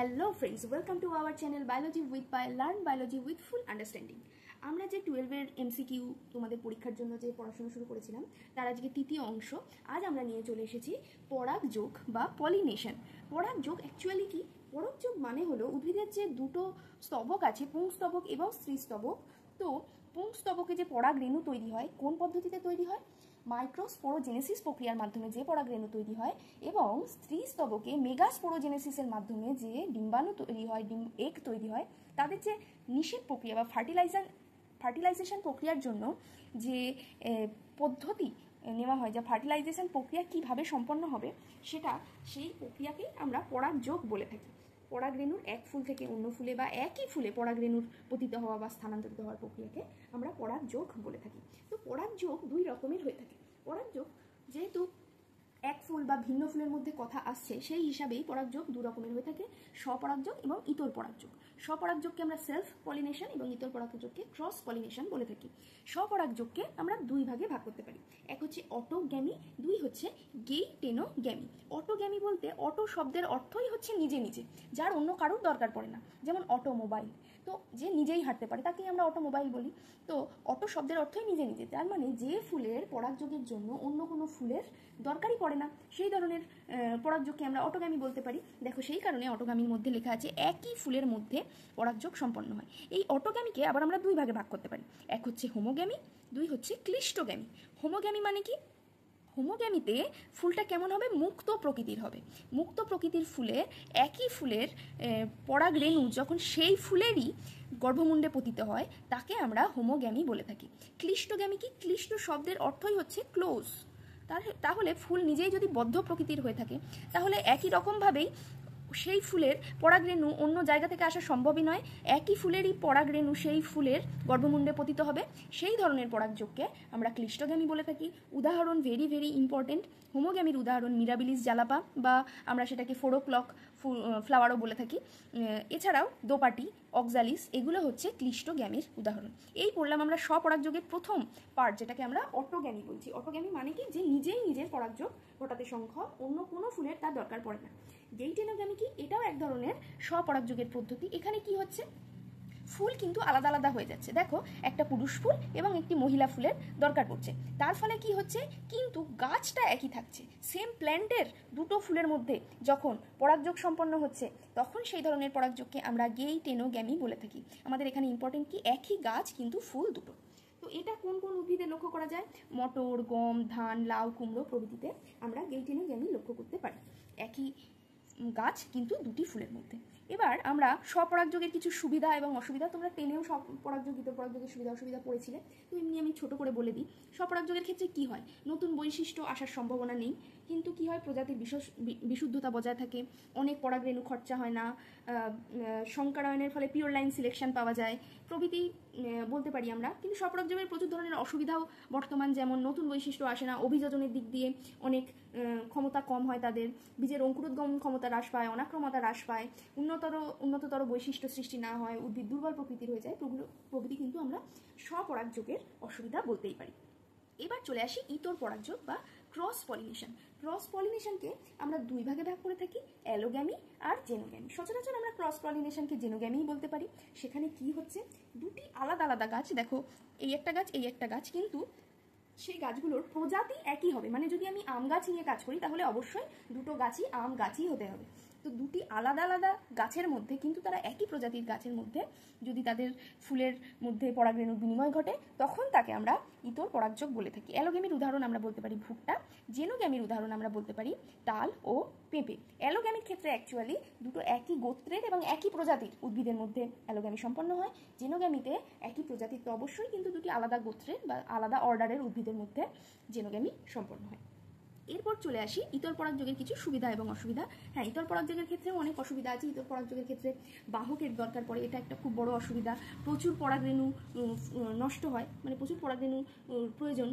Hello friends, welcome to our channel biology with Payel, learn biology with full understanding. আমরা যে 12-এর MCQ তোমাদের পরীক্ষার জন্য যে পড়াশোনা শুরু করেছিলাম তার আজকে তৃতীয় অংশ। আজ আমরা নিয়ে চলে এসেছি পরাগযোগ বা পলিনেশন। পরাগযোগ অ্যাকচুয়ালি কি? পরাগযোগ মানে হলো উদ্ভিদের যে দুটো স্তবক আছে, পুংস্তবক এবং স্ত্রীস্তবক। তো পুংস্তবকে যে পরাগরেণু তৈরি হয় কোন পদ্ধতিতে তৈরি হয়? মাইক্রোস্পোরোজেনেসিস প্রক্রিয়ার মাধ্যমে যে পরাগরেণু তৈরি হয়, এবং স্ত্রী স্তবকে মেগাস্পোরোজেনেসিসের মাধ্যমে যে ডিম্বাণু তৈরি হয়, এগ তৈরি হয়। তাদের যে নিষেক প্রক্রিয়া বা ফার্টিলাইজেশন প্রক্রিয়ার জন্য যে পদ্ধতি নেওয়া হয়, যা ফার্টিলাইজেশন প্রক্রিয়া কিভাবে সম্পন্ন হবে সেই প্রক্রিয়াকেই আমরা পরাগযোগ বলে থাকি। পরাগরেণুর এক ফুল থেকে অন্য ফুলে বা একই ফুলে পরাগরেণুর পতিত হওয়া বা স্থানান্তরিত হওয়ার প্রক্রিয়াকে আমরা পরাগযোগ বলে থাকি। তো পরাগযোগ দুই রকমের হয়ে থাকে। পরাগযোগ যেহেতু এক ফুল বা ভিন্ন ফুলের মধ্যে কথা আসছে, সেই হিসাবেই পরাগযোগ দু রকমের হয়ে থাকে, স্বপরাগযোগ এবং ইতর পরাগযোগ। স্বপরাগযোগকে আমরা সেলফ পলিনেশন এবং ইতর পরাগযোগকে ক্রস পলিনেশন বলে থাকি। স্বপরাগযোগকে আমরা দুই ভাগে ভাগ করতে পারি, এক হচ্ছে অটোগ্যামি, দুই হচ্ছে গেইটেনোগ্যামি। অটোগ্যামি বলতে অটো শব্দের অর্থই হচ্ছে নিজে নিজে, যার অন্য কারোর দরকার পড়ে না, যেমন অটোমোবাইল। তো যে নিজেই হাঁটতে পারে তাকেই আমরা অটোমোবাইল বলি। তো অটো শব্দের অর্থই নিজে নিজে, তার মানে যে ফুলের পরাগযোগের জন্য অন্য কোনো ফুলের দরকারই পড়ে না, সেই ধরনের পরাগযোগকে আমরা অটোগ্যামি বলতে পারি। দেখো, সেই কারণে অটোগ্যামির মধ্যে লেখা আছে একই ফুলের মধ্যে পরাগযোগ সম্পন্ন হয়। এই অটোগ্যামিকে আবার আমরা দুই ভাগে ভাগ করতে পারি, এক হচ্ছে হোমোগ্যামি, দুই হচ্ছে ক্লিষ্টগ্যামি। হোমোগ্যামি মানে কি? হোমোগ্যামিতে ফুলটা কেমন হবে? মুক্ত প্রকৃতির হবে। মুক্ত প্রকৃতির ফুলে একই ফুলের পরাগরেণু যখন সেই ফুলেরই গর্ভমুণ্ডে পতিত হয় তাকে আমরা হোমোগ্যামি বলে থাকি। ক্লিষ্টগ্যামি কি? ক্লিষ্ট শব্দের অর্থই হচ্ছে ক্লোজ। তাহলে ফুল নিজেই যদি বদ্ধ প্রকৃতির হয়ে থাকে, তাহলে একই রকমভাবেই সেই ফুলের পরাগরেণু অন্য জায়গা থেকে আসা সম্ভবই নয়। একই ফুলেরই পরাগরেণু সেই ফুলের গর্ভমুণ্ডে পতিত হবে। সেই ধরনের পরাগযোগকে আমরা ক্লিষ্টগ্যামি বলে থাকি। উদাহরণ ভেরি ভেরি ইম্পর্টেন্ট। হোমোগ্যামির উদাহরণ মিরাবিলিস জালাপা, বা আমরা সেটাকে 4 o'clock ফ্লাওয়ারও বলে থাকি। এছাড়াও দোপাটি, অক্সালিস, এগুলো হচ্ছে ক্লিষ্টগ্যামির উদাহরণ। এই পড়লাম আমরা স্বপরাগযোগের প্রথম পার্ট, যেটাকে আমরা অটোগ্যামি বলছি। অটোগ্যামি মানে কি? যে নিজেই নিজের পরাগযোগ ঘটাতে সক্ষম, অন্য কোনো ফুলের তার দরকার পড়ে না। গেইটেনোগ্যামি কি? এটাও এক ধরনের স্বপরাগযোগের পদ্ধতি। এখানে কি হচ্ছে? ফুল কিন্তু আলাদা আলাদা হয়ে যাচ্ছে। দেখো, একটা পুরুষ ফুল এবং একটি মহিলা ফুলের দরকার পড়ছে, তার ফলে কি হচ্ছে? কিন্তু গাছটা একই থাকছে। সেম প্ল্যান্টের দুটো ফুলের মধ্যে যখন পরাগযোগ সম্পন্ন হচ্ছে, তখন সেই ধরনের পরাগযোগকে আমরা গেইটেনোগ্যামি বলে থাকি। আমাদের এখানে ইম্পর্টেন্ট কি? একই গাছ কিন্তু ফুল দুটো। তো এটা কোন কোন উদ্ভিদে লক্ষ্য করা যায়? মটর, গম, ধান, লাউ, কুমড়ো প্রভৃতিতে আমরা গেইটেনোগ্যামি লক্ষ্য করতে পারি, একই গাছ কিন্তু দুটি ফুলের মধ্যে। এবার আমরা স্বপরাগযোগের কিছু সুবিধা এবং অসুবিধা, তোমরা টেনেও স্বপরাগযোগ ইতর পরাগযোগের সুবিধা অসুবিধা পড়েছিলে, তো এমনি আমি ছোট করে বলে দিই। স্বপরাগযোগের ক্ষেত্রে কি হয়? নতুন বৈশিষ্ট্য আসার সম্ভাবনা নেই, কিন্তু কি হয়? প্রজাতির বিশুদ্ধতা বজায় থাকে, অনেক পরাগরেণু খরচা হয় না, সংকারায়নের ফলে পিওর লাইন সিলেকশন পাওয়া যায় প্রভৃতি বলতে পারি আমরা। কিন্তু স্বপরাগযোগের প্রচুর ধরনের অসুবিধাও বর্তমান, যেমন নতুন বৈশিষ্ট্য আসে না, অভিযোজনের দিক দিয়ে অনেক ক্ষমতা কম হয় তাদের, বীজের অঙ্কুরোদ্গমন ক্ষমতা হ্রাস পায়, অনাক্রমতা হ্রাস পায়, উন্নততর বৈশিষ্ট্য সৃষ্টি না হয়, উদ্ভিদ দুর্বল প্রকৃতির হয়ে যায়, প্রভৃতি কিন্তু আমরা স্বপরাগযোগের অসুবিধা বলতেই পারি। এবার চলে আসি ইতর পরাগযোগ বা ক্রস পলিনেশন। ক্রস পলিনেশনকে আমরা দুই ভাগে ভাগ করে থাকি, অ্যালোগ্যামি আর জেনোগ্যামি। সচরাচর আমরা ক্রস পলিনেশনকে জেনোগ্যামিই বলতে পারি। সেখানে কি হচ্ছে? দুটি আলাদা আলাদা গাছ, দেখো এই একটা গাছ, এই একটা গাছ, কিন্তু সেই গাছগুলোর প্রজাতি একই হবে। মানে যদি আমি আম গাছ নিয়ে কাজ করি, তাহলে অবশ্যই দুটো গাছই আম গাছই হতে হবে। তো দুটি আলাদা আলাদা গাছের মধ্যে কিন্তু তারা একই প্রজাতির গাছের মধ্যে যদি তাদের ফুলের মধ্যে পরাগরেণুর বিনিময় ঘটে, তখন তাকে আমরা ইতর পরাগযোগ বলে থাকি। অ্যালোগ্যামির উদাহরণ আমরা বলতে পারি ভুট্টা, জেনোগ্যামির উদাহরণ আমরা বলতে পারি তাল ও পেঁপে। অ্যালোগ্যামির ক্ষেত্রে অ্যাকচুয়ালি দুটো একই গোত্রের এবং একই প্রজাতির উদ্ভিদের মধ্যে অ্যালোগ্যামি সম্পন্ন হয়। জেনোগ্যামিতে একই প্রজাতির তো অবশ্যই, কিন্তু দুটি আলাদা গোত্রের বা আলাদা অর্ডারের উদ্ভিদের মধ্যে জেনোগ্যামি সম্পন্ন হয়। এরপর চলে আসি ইতর পরাগযোগের কিছু সুবিধা এবং অসুবিধা। হ্যাঁ, ইতর পরাগযোগের ক্ষেত্রেও অনেক অসুবিধা আছে। ইতর পরাগযোগের ক্ষেত্রে বাহকের দরকার পড়ে, এটা একটা খুব বড় অসুবিধা। প্রচুর পরাগরেণু নষ্ট হয়, মানে প্রচুর পরাগরেণু প্রয়োজন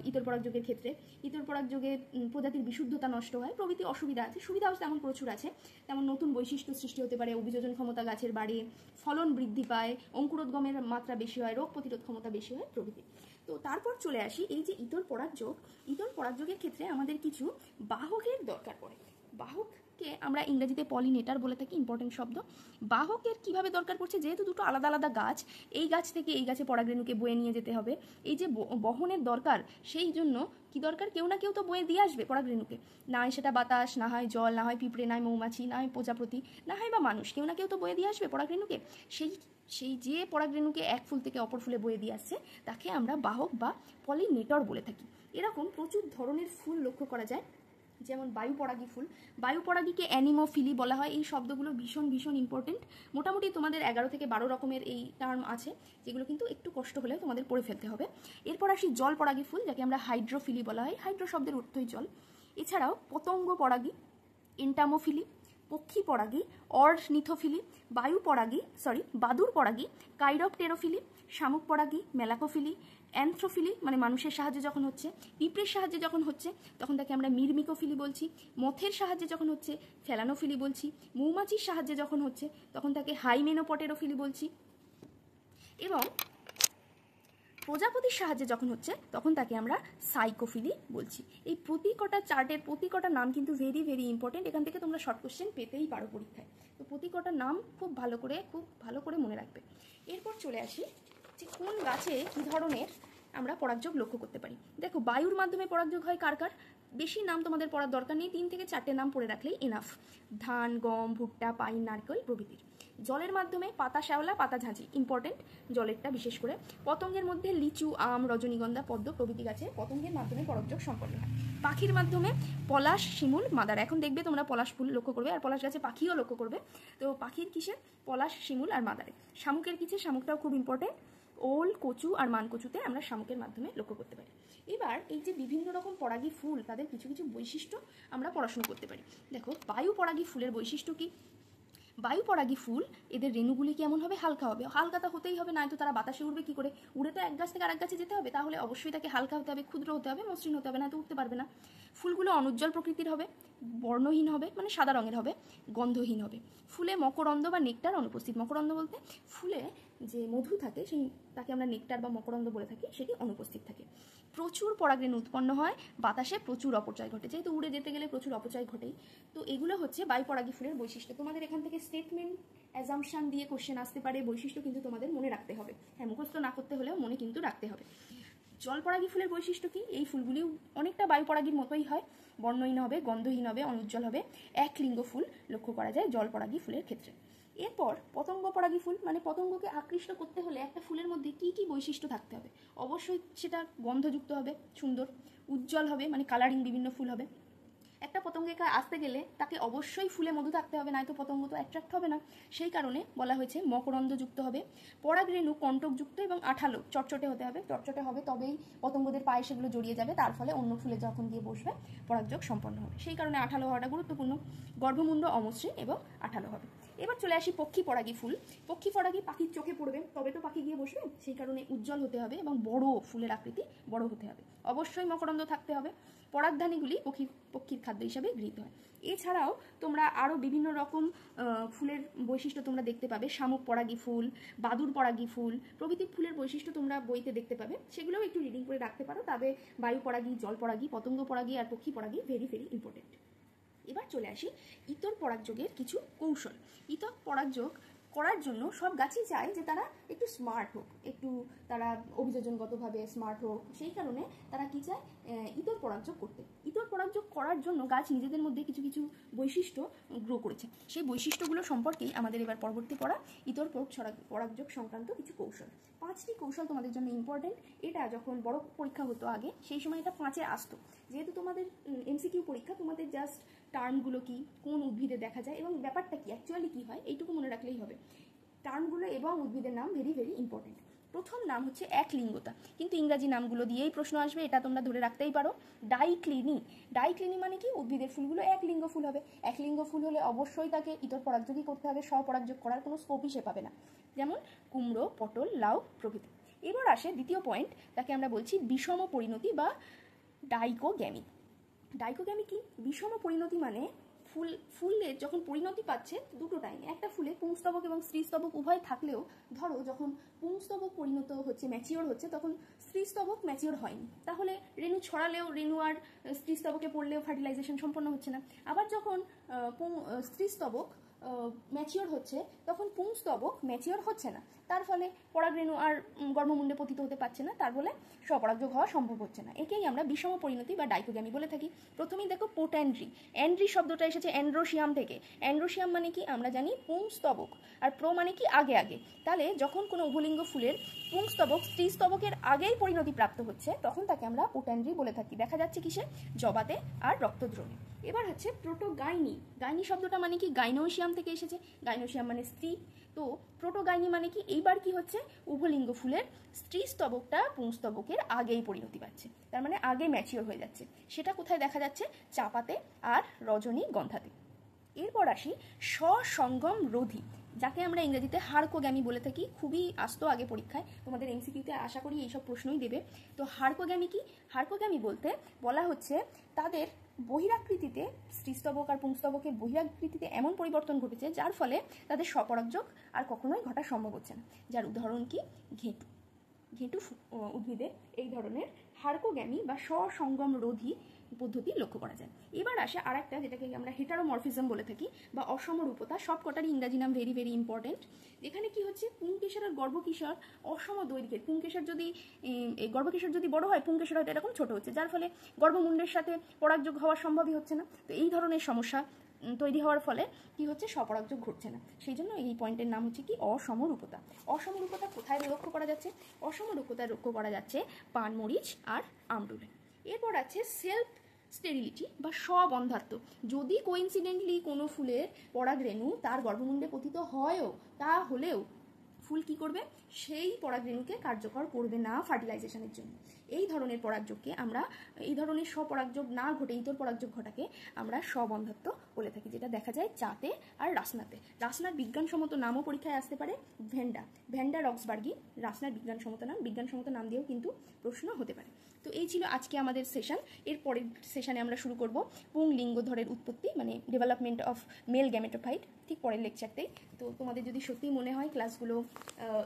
ইতর পরাগযোগের ক্ষেত্রে। ইতর পরাগযোগে প্রজাতির বিশুদ্ধতা নষ্ট হয়, প্রভৃতি অসুবিধা আছে। সুবিধাও তেমন প্রচুর আছে, তেমন নতুন বৈশিষ্ট্য সৃষ্টি হতে পারে, অভিযোজন ক্ষমতা গাছের বাড়ে, ফলন বৃদ্ধি পায়, অঙ্কুরোদ্গমের মাত্রা বেশি হয়, রোগ প্রতিরোধ ক্ষমতা বেশি হয় প্রভৃতি। তো তারপর চলে আসি এই যে ইতর পরাগযোগের ক্ষেত্রে আমাদের কিছু বাহকের দরকার পড়ে। বাহক বাহককে আমরা ইংরেজিতে পলিনেটার বলে থাকি, ইম্পর্টেন্ট শব্দ। বাহকের কিভাবে দরকার পড়ছে, যেহেতু দুটো আলাদা আলাদা গাছ, এই গাছ থেকে এই গাছে পরাগরেণুকে বয়ে নিয়ে যেতে হবে, এই যে বহনের দরকার, সেই জন্য কি দরকার, কেউ না কেউ তো বয়ে দিয়ে আসবে পরাগরেণুকে, না হয় সেটা বাতাস, না হয় জল, না হয় পিঁপড়ে, না হয় মৌমাছি, না হয় প্রজাপতি, না হয় বা মানুষ, কেউ না কেউ তো বয়ে দিয়ে আসবে পরাগরেণুকে। সেই যে পরাগরেণুকে এক ফুল থেকে অপর ফুলে বয়ে দিয়ে আসছে তাকে আমরা বাহক বা পলিনেটর বলে থাকি। এরকম প্রচুর ধরনের ফুল লক্ষ্য করা যায়, যেমন বায়ুপরাগী ফুল। বায়ুপরাগীকে অ্যানিমোফিলি বলা হয়। এই শব্দগুলো ভীষণ ভীষণ ইম্পর্টেন্ট। মোটামুটি তোমাদের 11 থেকে 12 রকমের এই টার্ম আছে, যেগুলো কিন্তু একটু কষ্ট হলেও তোমাদের পড়ে ফেলতে হবে। এরপর আসি জলপরাগী ফুল, যাকে আমরা হাইড্রোফিলি বলা হয়। হাইড্রো শব্দের অর্থই জল। এছাড়াও পতঙ্গ পরাগী, এন্টামোফিলি, পক্ষী পরাগী, অর্নিথোফিলি, বাদুর পরাগী, কাইরপটেরোফিলি, শামুক পরাগী, মেলাকোফিলি, অ্যানথ্রোফিলি মানে মানুষের সাহায্যে যখন হচ্ছে, পিঁপড়ের সাহায্যে যখন হচ্ছে তখন তাকে আমরা মিরমিকোফিলি বলছি, মথের সাহায্যে যখন হচ্ছে ফেলানোফিলি বলছি, মৌমাছির সাহায্যে যখন হচ্ছে তখন তাকে হাইমেনোপটেরোফিলি বলছি, এবং প্রজাপতির সাহায্যে যখন হচ্ছে তখন তাকে আমরা সাইকোফিলি বলছি। এই প্রতি কটা চার্টের প্রতি কটা নাম কিন্তু ভেরি ভেরি ইম্পর্টেন্ট। এখান থেকে তোমরা শর্ট কোশ্চেন পেতেই পারো পরীক্ষায়। তো প্রতি কটা নাম খুব ভালো করে মনে রাখবে। এরপর চলে আসি যে কোন গাছে কী ধরনের আমরা পরাগযোগ লক্ষ্য করতে পারি। দেখো, বায়ুর মাধ্যমে পরাগযোগ হয় কার কার, বেশি নাম তোমাদের পড়ার দরকার নেই, 3 থেকে 4টে নাম পড়ে রাখলেই এনাফ। ধান, গম, ভুট্টা, পাইন, নারকেল প্রভৃতির। জলের মাধ্যমে পাতা শ্যাওলা, পাতা ঝাঁঝি, ইম্পর্টেন্ট জলেরটা বিশেষ করে। পতঙ্গের মধ্যে লিচু, আম, রজনীগন্ধা, পদ্ম প্রভৃতি গাছে পতঙ্গের মাধ্যমে পরাগযোগ সম্পন্ন হয়। পাখির মাধ্যমে পলাশ, শিমুল, মাদার। এখন দেখবে তোমরা পলাশ ফুল লক্ষ্য করবে আর পলাশ গাছে পাখিও লক্ষ্য করবে। তো পাখির কিসে, পলাশ, শিমুল আর মাদারে। শামুকের কিসে, শামুকটাও খুব ইম্পর্টেন্ট। ওল, কচু আর মানকচুতে আমরা শামুকের মাধ্যমে লক্ষ্য করতে পারি। এবার এই যে বিভিন্ন রকম পরাগী ফুল, তাদের কিছু কিছু বৈশিষ্ট্য আমরা পড়াশোনা করতে পারি। দেখো, বায়ু পরাগী ফুলের বৈশিষ্ট্য কি? বায়ু পরাগী ফুল, এদের রেণুগুলি কেমন হবে, হালকা হবে। হালকা তা হতেই হবে, নয়তো তারা বাতাসে উড়বে কি করে? উড়ে তো এক গাছ থেকে আরেক গাছে যেতে হবে, তাহলে অবশ্যই তাকে হালকা হতে হবে, ক্ষুদ্র হতে হবে, মসৃণ হতে হবে, নয়তো উঠতে পারবে না। ফুলগুলো অনুজ্জ্বল প্রকৃতির হবে, বর্ণহীন হবে মানে সাদা রঙের হবে, গন্ধহীন হবে। ফুলে মকরন্দ বা নেকটার অনুপস্থিত। মকরন্দ বলতে ফুলে যে মধু থাকে, তাকে আমরা নেকটার বা মকরন্দ বলে থাকি, সেটি অনুপস্থিত থাকে। প্রচুর পরাগরেণু উৎপন্ন হয়, বাতাসে প্রচুর অপচয় ঘটে, যেহেতু উড়ে যেতে গেলে প্রচুর অপচয় ঘটেই। তো এগুলো হচ্ছে বায়ুপরাগী ফুলের বৈশিষ্ট্য। তোমাদের এখান থেকে স্টেটমেন্ট, অ্যাজাম্পশন দিয়ে কোশ্চেন আসতে পারে, বৈশিষ্ট্য কিন্তু তোমাদের মনে রাখতে হবে। হ্যাঁ, মুখস্থ না করতে হলেও মনে কিন্তু রাখতে হবে। জলপরাগী ফুলের বৈশিষ্ট্য কি? এই ফুলগুলিও অনেকটা বায়ুপরাগীর মতোই হয়, বর্ণহীন হবে, গন্ধহীন হবে, অনুজ্জ্বল হবে। এক লিঙ্গ ফুল লক্ষ্য করা যায় জলপরাগী ফুলের ক্ষেত্রে। এরপর পতঙ্গ পরাগী ফুল, মানে পতঙ্গকে আকৃষ্ট করতে হলে একটা ফুলের মধ্যে কি কি বৈশিষ্ট্য থাকতে হবে? অবশ্যই সেটা গন্ধযুক্ত হবে, সুন্দর, উজ্জ্বল হবে, মানে কালারিং বিভিন্ন ফুল হবে। একটা পতঙ্গকে আসতে গেলে তাকে অবশ্যই ফুলে মধু থাকতে হবে, নয়তো পতঙ্গ তো অ্যাট্রাক্ট হবে না। সেই কারণে বলা হয়েছে মকরন্দযুক্ত হবে। পরাগরেণু কণ্টকযুক্ত এবং আঠালো, চটচটে হতে হবে। চটচটে হবে তবেই পতঙ্গদের পায়ে সেগুলো জড়িয়ে যাবে, তার ফলে অন্য ফুলে যখন গিয়ে বসবে পরাগযোগ সম্পন্ন হবে। সেই কারণে আঠালো হওয়াটা গুরুত্বপূর্ণ। গর্ভমুণ্ড অমসৃণ এবং আঠালো হবে। এবার চলে আসি পক্ষী পরাগী ফুল। পক্ষী পরাগী পাখির চোখে পড়বে তবে তো পাখি গিয়ে বসবে, সেই কারণে উজ্জ্বল হতে হবে এবং বড়, ফুলের আকৃতি বড় হতে হবে। অবশ্যই মকরন্দ থাকতে হবে। পরাগধানীগুলি পক্ষীর খাদ্য হিসাবে গৃহীত হয়। এছাড়াও তোমরা আরও বিভিন্ন রকম ফুলের বৈশিষ্ট্য তোমরা দেখতে পাবে। শামুক পরাগী ফুল, বাদুর পরাগী ফুল প্রভৃতি ফুলের বৈশিষ্ট্য তোমরা বইতে দেখতে পাবে, সেগুলোও একটু রিডিং করে রাখতে পারো। তবে বায়ু পরাগী, জল পরাগী, পতঙ্গ পরাগী আর পক্ষী পরাগী ভেরি ভেরি ইম্পর্টেন্ট। এবার চলে আসি ইতর পরাগযোগের কিছু কৌশল। ইতর পরাগযোগ করার জন্য সব গাছই চায় যে তারা একটু স্মার্ট হোক, একটু তারা অভিযোজনগতভাবে স্মার্ট হোক। সেই কারণে তারা কি চায়, ইতর পরাগযোগ করতে। ইতর পরাগযোগ করার জন্য গাছ নিজেদের মধ্যে কিছু কিছু বৈশিষ্ট্য গ্রো করেছে। সেই বৈশিষ্ট্যগুলো সম্পর্কেই আমাদের এবার পরবর্তী পড়া ইতর পরাগযোগ সংক্রান্ত কিছু কৌশল। 5টি কৌশল তোমাদের জন্য ইম্পর্টেন্ট। এটা যখন বড় পরীক্ষা হতো আগে, সেই সময় এটা 5-এ আসতো। যেহেতু তোমাদের এমসিকিউ পরীক্ষা, তোমাদের জাস্ট টার্মগুলো কি, কোন উদ্ভিদে দেখা যায় এবং ব্যাপারটা কি, অ্যাকচুয়ালি কি হয়, এইটুকু মনে রাখলেই হবে। টার্মগুলো এবং উদ্ভিদের নাম ভেরি ভেরি ইম্পর্টেন্ট। প্রথম নাম হচ্ছে একলিঙ্গতা, কিন্তু ইংরাজি নামগুলো দিয়েই প্রশ্ন আসবে, এটা তোমরা ধরে রাখতেই পারো। ডাইক্লিনি। ডাইক্লিনি মানে কি? উদ্ভিদের ফুলগুলো একলিঙ্গ ফুল হবে। একলিঙ্গ ফুল হলে অবশ্যই তাকে ইতর পরাগযোগই করতে হবে, স্বপরাগযোগ করার কোনো স্কোপই সে পাবে না, যেমন কুমড়ো, পটল, লাউ প্রভৃতি। এবার আসে দ্বিতীয় পয়েন্ট, তাকে আমরা বলছি বিষম পরিণতি বা ডাইকোগ্যামি। ডাইকোগ্যামি কি? বিষম পরিণতি মানে ফুলে যখন পরিণতি পাচ্ছে দুটো টাইমে, একটা ফুলে পুংস্তবক এবং স্ত্রীস্তবক উভয় থাকলেও ধরো যখন পুংস্তবক পরিণত হচ্ছে, ম্যাচিওর হচ্ছে, তখন স্ত্রীস্তবক ম্যাচিওর হয়নি, তাহলে রেণু ছড়ালেও, রেণু আর স্ত্রীস্তবকে পড়লেও ফার্টিলাইজেশন সম্পন্ন হচ্ছে না। আবার যখন স্ত্রীস্তবক ম্যাচিওর হচ্ছে তখন পুংস্তবক ম্যাচিওর হচ্ছে না, তার ফলে পরাগরেণু আর গর্ভমুণ্ডে পতিত হতে পারছে না, তার ফলে স্বপরাগযোগ হওয়া সম্ভব হচ্ছে না। একেই আমরা বিষম পরিণতি বা ডাইকোগ্যামি বলে থাকি। প্রথমেই দেখো পোট্যান্ড্রি, অ্যান্ড্রি শব্দটা এসেছে অ্যান্ড্রোশিয়াম থেকে। অ্যান্ড্রোশিয়াম মানে কি আমরা জানি পুংস্তবক, আর প্রো মানে কি আগে আগে। তাহলে যখন কোনো উভলিঙ্গ ফুলের পুংস্তবক স্ত্রীস্তবকের আগেই পরিণতি প্রাপ্ত হচ্ছে তখন তাকে আমরা পোট্যান্ড্রি বলে থাকি। দেখা যাচ্ছে কিসে? জবাতে আর রক্তদ্রবণে। এবার হচ্ছে প্রোটোগাইনি। গাইনি শব্দটা মানে কি গাইনোশিয়াম থেকে এসেছে, গাইনোশিয়াম মানে স্ত্রী। তো প্রোটোগাইনি মানে কি এইবার কি হচ্ছে, উভলিঙ্গ ফুলের স্ত্রীস্তবকটা পুংস্তবকের আগেই পরিণতি পাচ্ছে, তার মানে আগে ম্যাচিওর হয়ে যাচ্ছে। সেটা কোথায় দেখা যাচ্ছে? চাপাতে আর রজনীগন্ধাতে। এরপর আসি স্বসঙ্গম রোধী, যাকে আমরা ইংরেজিতে হার্কোগ্যামি বলে থাকি। খুবই আসতো আগে পরীক্ষায়, তোমাদের এমসিকিউতে আশা করি এইসব প্রশ্নই দেবে। তো হার্কোগ্যামি কি? হার্কোগ্যামি বলতে বলা হচ্ছে তাদের বহিরাকৃতিতে, স্ত্রীস্তবক আর পুংস্তবকের বহিরাকৃতিতে এমন পরিবর্তন ঘটেছে যার ফলে তাদের স্বপরাগযোগ আর কখনোই ঘটা সম্ভব হচ্ছে না। যার উদাহরণ কি? ঘেঁটু। ঘেঁটু উদ্ভিদে এই ধরনের হার্কোগ্যামি বা স্বসঙ্গম রোধী পদ্ধতি লক্ষ্য করা যায়। এবার আসে আর একটা, যেটাকে আমরা হেটারোমরফিজম বলে থাকি বা অসমরূপতা। সব কটারই ইংরাজি নাম ভেরি ভেরি ইম্পর্টেন্ট। এখানে কি হচ্ছে, পুংকেশর আর গর্ভকেশর অসম দৈর্ঘ্যের। গর্ভকেশর যদি বড় হয়, পুংকেশর হয়তো এরকম ছোট হচ্ছে, যার ফলে গর্ভমুণ্ডের সাথে পরাগযোগ হওয়া সম্ভবই হচ্ছে না। তো এই ধরনের সমস্যা তৈরি হওয়ার ফলে কি হচ্ছে, স্বপরাগযোগ ঘটছে না। সেই জন্য এই পয়েন্টের নাম হচ্ছে কি? অসমরূপতা। অসমরূপতা কোথায় লক্ষ্য করা যাচ্ছে? অসমরূপতা লক্ষ্য করা যাচ্ছে পানমরিচ আর আমডুলে। এরপর আছে সেলফ স্টেরিলিটি বা স্ববন্ধাত্ব। যদি কোইন্সিডেন্টলি কোনো ফুলের পরাগরেণু তার গর্ভমুণ্ডে পতিত হয়ও, তাহলেও ফুল কি করবে? সেই পরাগরেণুকে কার্যকর করবে না ফার্টিলাইজেশনের জন্য। এই ধরনের পরাগযোগকে আমরা, এই ধরনের স্বপরাগযোগ না ঘটে ইতর পরাগযোগ ঘটাকে আমরা স্ববন্ধাত্ব বলে থাকি, যেটা দেখা যায় চাতে আর রাসনাতে। রাসনার বিজ্ঞানসম্মত নামও পরীক্ষায় আসতে পারে, ভ্যান্ডা রক্সবার্গি। রাসনার বিজ্ঞানসম্মত নাম দিয়েও কিন্তু প্রশ্ন হতে পারে। তো এই ছিল আজকে আমাদের সেশন। এর পরের সেশনে আমরা শুরু করব পুংলিঙ্গধরের উৎপত্তি, মানে ডেভেলপমেন্ট অফ মেল গ্যামেটোফাইট, ঠিক পরের লেকচারতেই। তো তোমাদের যদি সত্যিই মনে হয় ক্লাসগুলো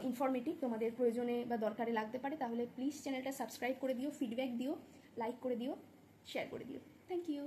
ইনফরমেটিভ, তোমাদের প্রয়োজনে বা দরকারে লাগতে পারে, তাহলে প্লিজ চ্যানেলটা সাবস্ক্রাইব করে দিও, ফিডব্যাক দিও, লাইক করে দিও, শেয়ার করে দিও। Thank you.